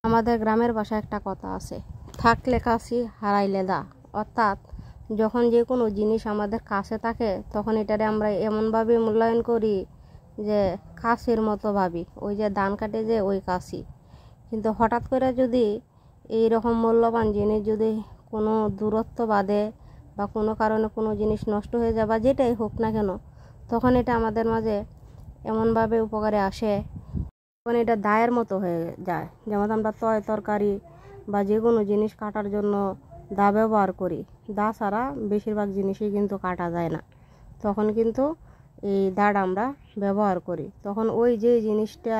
আমাদের গ্রামের ভাষায় একটা কথা আছে, থাকলে কাশি হারাইলে দা। অর্থাৎ যখন যে কোনো জিনিস আমাদের কাছে থাকে তখন এটারে আমরা এমনভাবে মূল্যায়ন করি যে কাশির মতো ভাবি, ওই যে ধান কাটে যে ওই কাশি। কিন্তু হঠাৎ করে যদি এই রকম মূল্যবান জিনিস যদি কোনো দূরত্ব বাদে বা কোনো কারণে কোনো জিনিস নষ্ট হয়ে যায় বা যেটাই হোক না কেন, তখন এটা আমাদের মাঝে এমনভাবে উপকারে আসে, তখন এটা দায়ের মতো হয়ে যায়। যেমন আমরা তরকারি বা যে কোনো জিনিস কাটার জন্য দা ব্যবহার করি, দা ছাড়া বেশিরভাগ জিনিসই কিন্তু কাটা যায় না। তখন কিন্তু এই দাটা আমরা ব্যবহার করি। তখন ওই যে জিনিসটা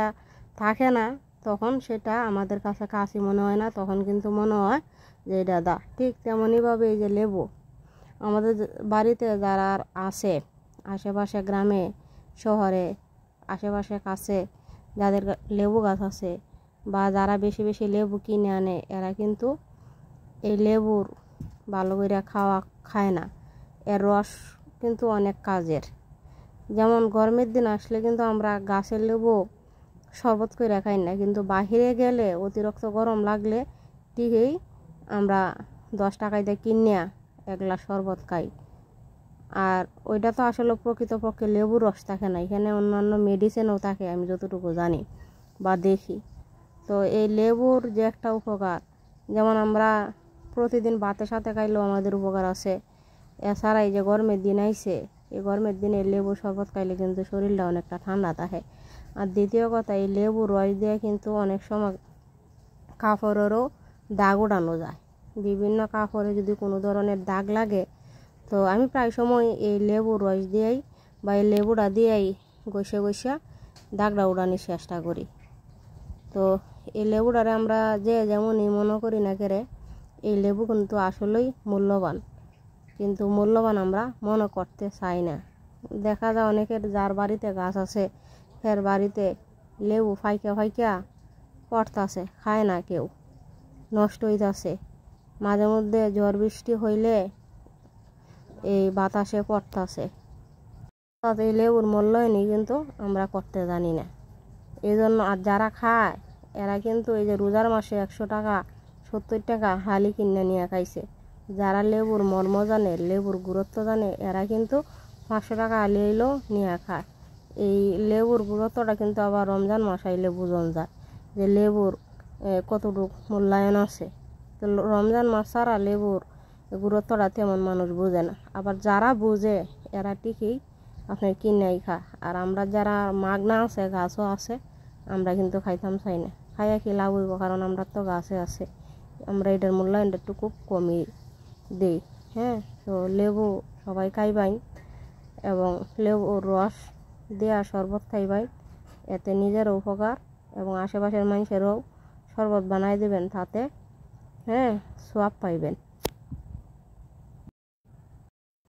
থাকে না, তখন সেটা আমাদের কাছে কাশি মনে হয় না, তখন কিন্তু মনে হয় যে এটা দা। ঠিক তেমনইভাবে এই যে লেবু, আমাদের বাড়িতে যারা আছে আশেপাশে গ্রামে শহরে আশেপাশে কাছে যাদের লেবু গাছ আছে বা যারা বেশি বেশি লেবু কিনে আনে, এরা কিন্তু এই লেবুর ভালো করে খায় না। এর রস কিন্তু অনেক কাজের। যেমন গরমের দিন আসলে কিন্তু আমরা গাছের লেবু শরবত করে খাই না, কিন্তু বাহিরে গেলে অতিরিক্ত গরম লাগলে ঠিকই আমরা 10 টাকায় দিয়ে কিনে এক গ্লাস শরবত খাই। আর ওইটা তো আসলে প্রকৃতপক্ষে লেবুর রস থাকে না, এখানে অন্যান্য মেডিসিনও থাকে আমি যতটুকু জানি বা দেখি। তো এই লেবুর যে একটা উপকার, যেমন আমরা প্রতিদিন ভাতের সাথে খাইলেও আমাদের উপকার আছে। এছাড়া এই যে গরমের দিন আইছে, এই গরমের দিনে লেবু শরবত খাইলে কিন্তু শরীরটা অনেকটা ঠান্ডা থাকে। আর দ্বিতীয় কথা, এই লেবুর রস দিয়ে কিন্তু অনেক সময় কাপড়েরও দাগ ওঠানো যায়। বিভিন্ন কাপড়ে যদি কোনো ধরনের দাগ লাগে, তো আমি প্রায় সময় এই লেবুর রস দিয়েই বা এই লেবুটা দিয়েই ঘষে দাগটা উড়ানোর চেষ্টা করি। তো এই লেবুটারে আমরা যে যেমনই মনে করি না কেরে, এই লেবু কিন্তু আসলেই মূল্যবান, কিন্তু মূল্যবান আমরা মনে করতে চাই না। দেখা যায় অনেকের যার বাড়িতে গাছ আছে, ফের বাড়িতে লেবু ফাইকা পড়তাছে, খায় না কেউ, নষ্ট হইতাছে। মাঝে মধ্যে ঝড় বৃষ্টি হইলে এই বাতাসে পড়তাছে। তাতে এই লেবুর মূল্যায়নই কিন্তু আমরা করতে জানি না। এই জন্য আর যারা খায় এরা কিন্তু এই যে রোজার মাসে 100 টাকা 70 টাকা হালি কিনে নিয়ে খাইছে। যারা লেবুর মর্ম জানে, লেবুর গুরুত্ব জানে, এরা কিন্তু 500 টাকা হালি হইলেও নিয়ে খায়। এই লেবুর গুরুত্বটা কিন্তু আবার রমজান মাস আইলে বোঝন যায় যে লেবুর কতটুকু মূল্যায়ন আছে। তো রমজান মাস ছাড়া লেবুর গুরুত্বটা তেমন মানুষ বোঝে না। আবার যারা বোঝে এরা ঠিকই আপনার কিনেই খায়। আর আমরা যারা মাগনা আছে, গাছও আছে, আমরা কিন্তু খাইতাম চাই না। খাইয়া কি লাভ হইব, কারণ আমরা তো গাছে আছে, আমরা এটার মূল্যায়নটা একটু খুব কমই দিই। হ্যাঁ, তো লেবু সবাই খাইবাই এবং লেবুর রস দেওয়া শরবত খাইবাই, এতে নিজেরও উপকার এবং আশেপাশের মানুষেরও শরবত বানাই দেবেন, তাতে সওয়াব পাইবেন।